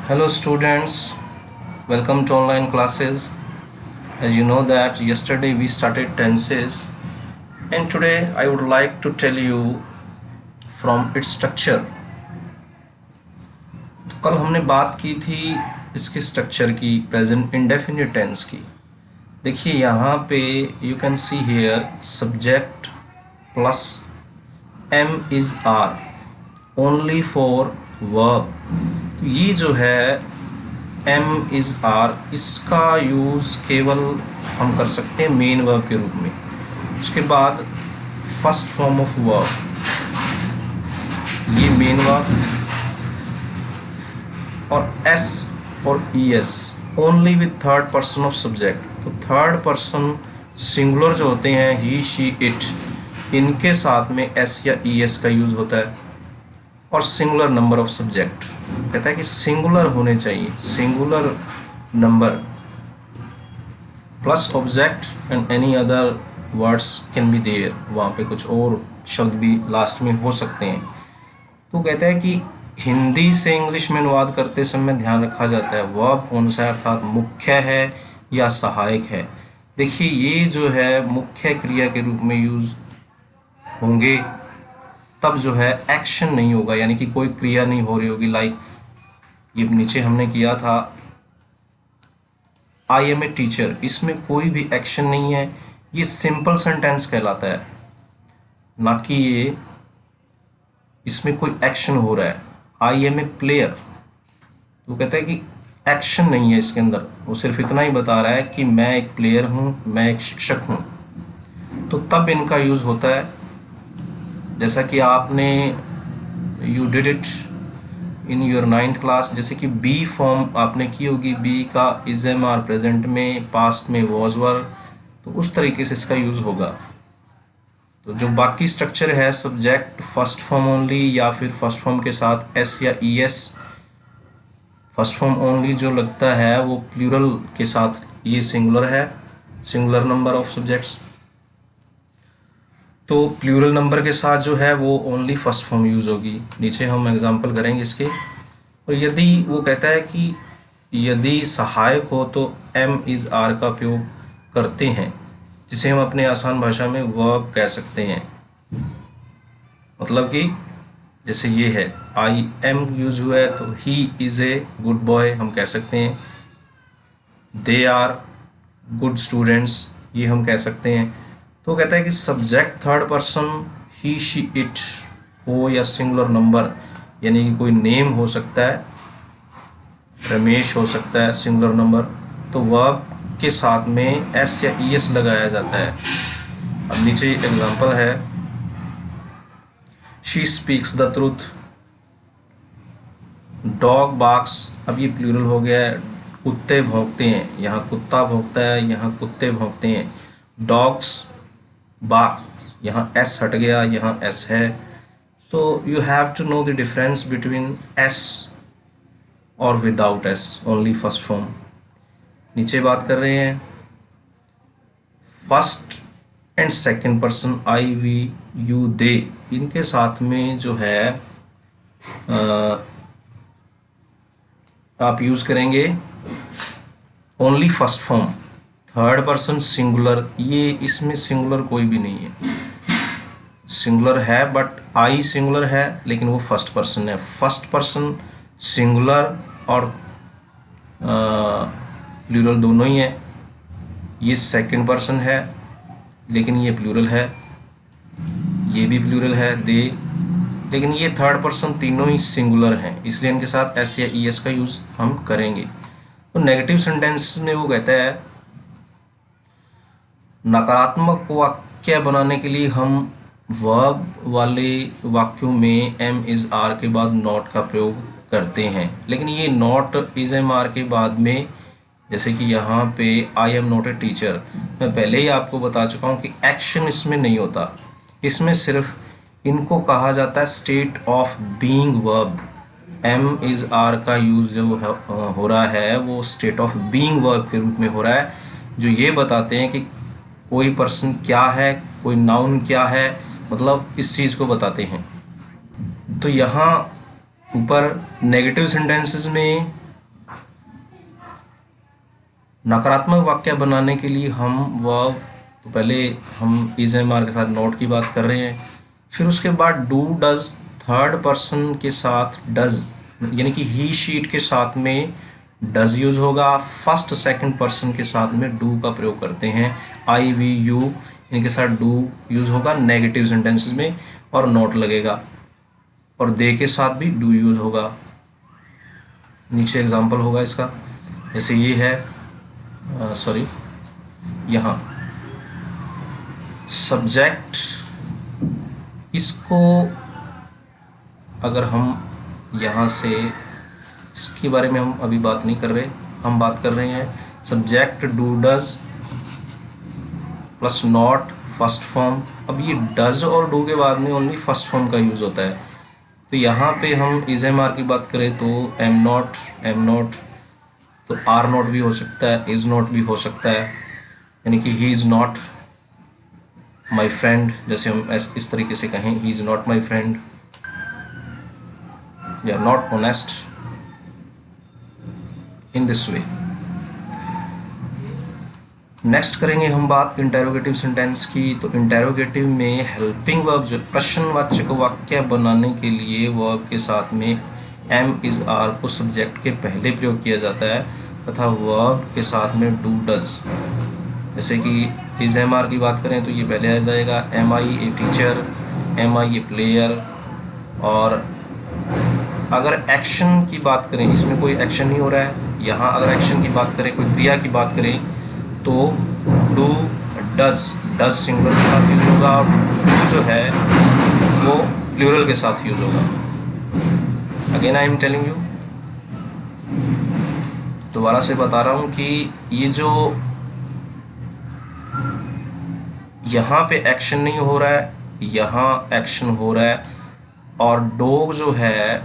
Hello students, welcome to online classes. As you know that yesterday we started tenses and today I would like to tell you from its structure. तो कल हमने बात की थी इसके structure की, present indefinite tense की। देखिए यहाँ पे you can see here subject plus am is are only for verb. तो ये जो है एम इज़ आर, इसका यूज़ केवल हम कर सकते हैं मेन वर्ब के रूप में। उसके बाद फर्स्ट फॉर्म ऑफ वर्ब, ये मेन वर्ब, और एस और E S only with third person of subject. तो थर्ड पर्सन सिंगुलर जो होते हैं ही शी इट, इनके साथ में एस या ई एस का यूज़ होता है। और सिंगुलर नंबर ऑफ सब्जेक्ट, कहता है कि सिंगुलर होने चाहिए, singular number plus object and any other words can be there. वहाँ पे कुछ और शब्द भी लास्ट में हो सकते हैं। तो कहता है कि हिंदी से इंग्लिश में अनुवाद करते समय ध्यान रखा जाता है वर्ब कौन सा है, अर्थात मुख्य है या सहायक है। देखिए ये जो है मुख्य क्रिया के रूप में यूज़ होंगे तब जो है एक्शन नहीं होगा, यानी कि कोई क्रिया नहीं हो रही होगी। लाइक ये नीचे हमने किया था आई एम ए टीचर, इसमें कोई भी एक्शन नहीं है, ये सिंपल सेंटेंस कहलाता है, ना कि ये इसमें कोई एक्शन हो रहा है। आई एम ए प्लेयर, तो कहता है कि एक्शन नहीं है इसके अंदर, वो सिर्फ इतना ही बता रहा है कि मैं एक प्लेयर हूँ, मैं एक शिक्षक हूँ। तो तब इनका यूज़ होता है, जैसा कि आपने you did it in your 9th class, जैसे कि बी फॉर्म आपने की होगी, बी का इज एम आर प्रेजेंट में, पास्ट में वॉज वर, तो उस तरीके से इसका यूज़ होगा। तो जो बाकी स्ट्रक्चर है सब्जेक्ट फर्स्ट फॉर्म ओनली या फिर फर्स्ट फॉर्म के साथ एस या E S, first form only जो लगता है वो प्लूरल के साथ, ये सिंगुलर है, सिंगुलर नंबर ऑफ सब्जेक्ट्स। तो प्लूरल नंबर के साथ जो है वो ओनली फर्स्ट फॉर्म यूज़ होगी। नीचे हम एग्जांपल करेंगे इसके। और यदि वो कहता है कि यदि सहायक हो तो एम इज़ आर का उपयोग करते हैं, जिसे हम अपने आसान भाषा में वर्ब कह सकते हैं। मतलब कि जैसे ये है आई एम यूज हुआ है तो he is a good boy हम कह सकते हैं, दे आर गुड स्टूडेंट्स ये हम कह सकते हैं। तो कहता है कि subject third person he she it हो या सिंगुलर नंबर, यानी कि कोई नेम हो सकता है, रमेश हो सकता है सिंगुलर नंबर, तो वर्ब के साथ में एस या ई एस लगाया जाता है। अब नीचे एग्जांपल है she speaks the truth, dog barks, अब ये प्लूरल हो गया है, कुत्ते भौंकते हैं, यहाँ कुत्ता भौंकता है, यहाँ कुत्ते भौंकते हैं। डॉग्स बार्क, यहाँ एस हट गया, यहाँ एस है। तो you have to know the difference between S और without S, only first form. नीचे बात कर रहे हैं first and second person I we you they, इनके साथ में जो है आप यूज़ करेंगे only first form. Third person singular, ये इसमें सिंगुलर कोई भी नहीं है, सिंगुलर है बट आई सिंगुलर है लेकिन वो फर्स्ट पर्सन है। फर्स्ट पर्सन सिंगुलर और प्लूरल दोनों ही है। ये सेकंड पर्सन है लेकिन ये प्लूरल है, ये भी प्लूरल है दे, लेकिन ये थर्ड पर्सन तीनों ही सिंगुलर हैं, इसलिए इनके साथ एस या ई एस का यूज़ हम करेंगे। तो नेगेटिव सेंटेंस में वो कहता है नकारात्मक वाक्य बनाने के लिए हम वर्ब वाले वाक्यों में एम इज़ आर के बाद नॉट का प्रयोग करते हैं, लेकिन ये नॉट इज़ एम आर के बाद में, जैसे कि यहाँ पे I am not a teacher, मैं पहले ही आपको बता चुका हूँ कि एक्शन इसमें नहीं होता, इसमें सिर्फ इनको कहा जाता है state of being verb. Am is are का यूज़ जो हो रहा है वो स्टेट ऑफ बीइंग वर्ब के रूप में हो रहा है, जो ये बताते हैं कि कोई पर्सन क्या है, कोई नाउन क्या है, मतलब इस चीज़ को बताते हैं। तो यहाँ ऊपर नेगेटिव सेंटेंसेस में नकारात्मक वाक्य बनाने के लिए हम वर्ब, तो पहले हम इज एम आर के साथ नॉट की बात कर रहे हैं, फिर उसके बाद डू डज, थर्ड पर्सन के साथ डज यानी कि ही शीट के साथ में डज यूज होगा, फर्स्ट सेकंड पर्सन के साथ में डू का प्रयोग करते हैं, आई वी यू इनके साथ डू यूज होगा नेगेटिव सेंटेंसेस में और नॉट लगेगा, और दे के साथ भी डू यूज होगा। नीचे एग्जांपल होगा इसका, जैसे ये है सॉरी यहाँ सब्जेक्ट, इसको अगर हम यहाँ से, इसके बारे में हम अभी बात नहीं कर रहे, हम बात कर रहे हैं subject do does plus not first form. अब ये डज और डू के बाद में ओनली फर्स्ट फॉर्म का यूज़ होता है, तो यहाँ पे हम इज एम आर की बात करें तो एम नॉट, तो आर नॉट भी हो सकता है, इज़ नॉट भी हो सकता है, यानी कि he is not my friend, जैसे हम इस तरीके से कहें he is not my friend, या not honest, in this way. Next करेंगे हम बात इंटेरोगेटिव सेंटेंस की। तो इंटेरोगेटिव में हेल्पिंग वर्ब, जो प्रश्नवाचक वाक्य बनाने के लिए वर्ब के साथ में एम इज आर को सब्जेक्ट के पहले प्रयोग किया जाता है, तथा वर्ब के साथ में डू डज। जैसे कि इज एम आर की बात करें तो ये पहले आ जाएगा, am I a teacher, am I a player. और अगर एक्शन की बात करें, इसमें कोई एक्शन नहीं हो रहा है, यहाँ अगर एक्शन की बात करें, कोई क्रिया की बात करें तो डू डज सिंगुलर के साथ यूज होगा, और डू जो है वो प्लूरल के साथ यूज होगा। Again I am telling you, दोबारा से बता रहा हूँ कि ये जो यहाँ पे एक्शन नहीं हो रहा है, यहाँ एक्शन हो रहा है, और डॉग जो है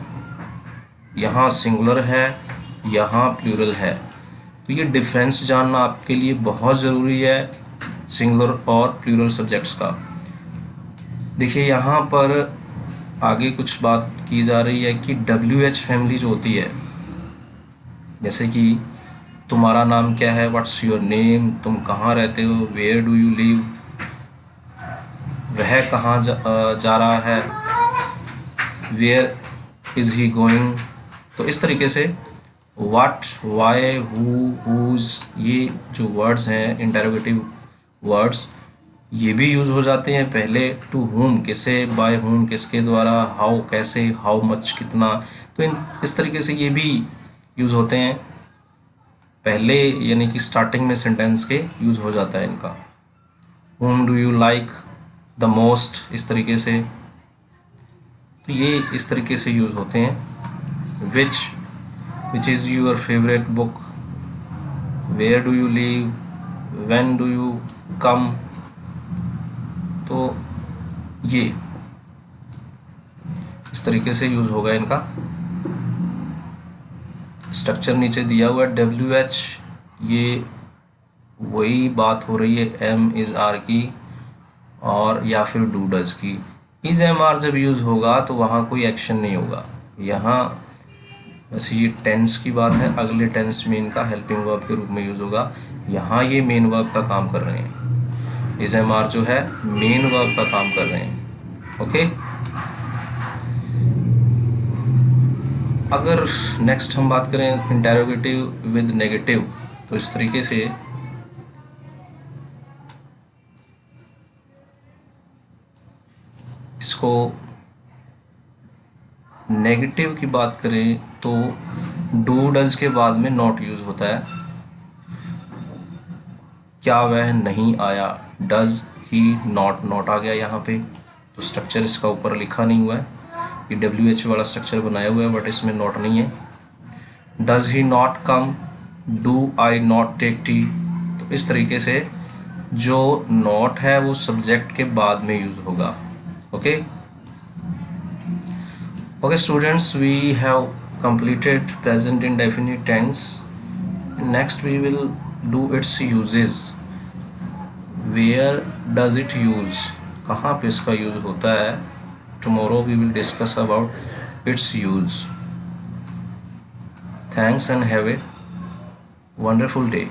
यहाँ सिंगुलर है, यहाँ प्लूरल है। तो ये डिफरेंस जानना आपके लिए बहुत ज़रूरी है सिंगुलर और प्लूरल सब्जेक्ट्स का। देखिए यहाँ पर आगे कुछ बात की जा रही है कि WH फैमिली जो होती है, जैसे कि तुम्हारा नाम क्या है, व्हाट्स योर नेम, तुम कहाँ रहते हो, वेयर डू यू लिव, वह कहाँ जा रहा है, वेयर इज़ ही गोइंग। तो इस तरीके से व्हाट, वाई, हुज, ये जो वर्ड्स हैं इंटरोगेटिव वर्ड्स, ये भी यूज़ हो जाते हैं पहले। टू हुम, किसे, बाय हुम, किसके द्वारा, हाउ, कैसे, हाउ मच, कितना। तो इस तरीके से ये भी यूज़ होते हैं पहले, यानी कि स्टार्टिंग में सेंटेंस के यूज़ हो जाता है इनका। हुम do you like the most, इस तरीके से, तो ये इस तरीके से यूज़ होते हैं। Which is your favourite book, where do you live, when do you come. तो ये इस तरीके से यूज़ होगा इनका। स्ट्रक्चर नीचे दिया हुआ है WH, ये वही बात हो रही है एम इज़ आर की और या फिर डू डज की। इज एम आर जब यूज़ होगा तो वहाँ कोई एक्शन नहीं होगा। यहाँ वैसे ये टेंस की बात है, अगले टेंस में इनका हेल्पिंग वर्ब के रूप में यूज़ होगा। यहाँ ये मेन वर्ब का काम कर रहे हैं, इज एम आर जो है मेन वर्ब का काम कर रहे हैं। ओके, अगर नेक्स्ट हम बात करें इंटेरोगेटिव विद नेगेटिव, तो इस तरीके से इसको नेगेटिव की बात करें तो डू डज के बाद में नॉट यूज होता है। क्या वह नहीं आया, डज ही नॉट, नॉट आ गया यहाँ पे, तो स्ट्रक्चर इसका ऊपर लिखा नहीं हुआ है, ये WH वाला स्ट्रक्चर बनाया हुआ है बट इसमें नॉट नहीं है। Does he not come, do I not take tea. तो इस तरीके से जो नॉट है वो सब्जेक्ट के बाद में यूज होगा। Okay okay students, we have completed present indefinite tense. Next we will do its uses. Where does it use, कहाँ पे इसका यूज होता है। Tomorrow we will discuss about its use. Thanks and have a wonderful day.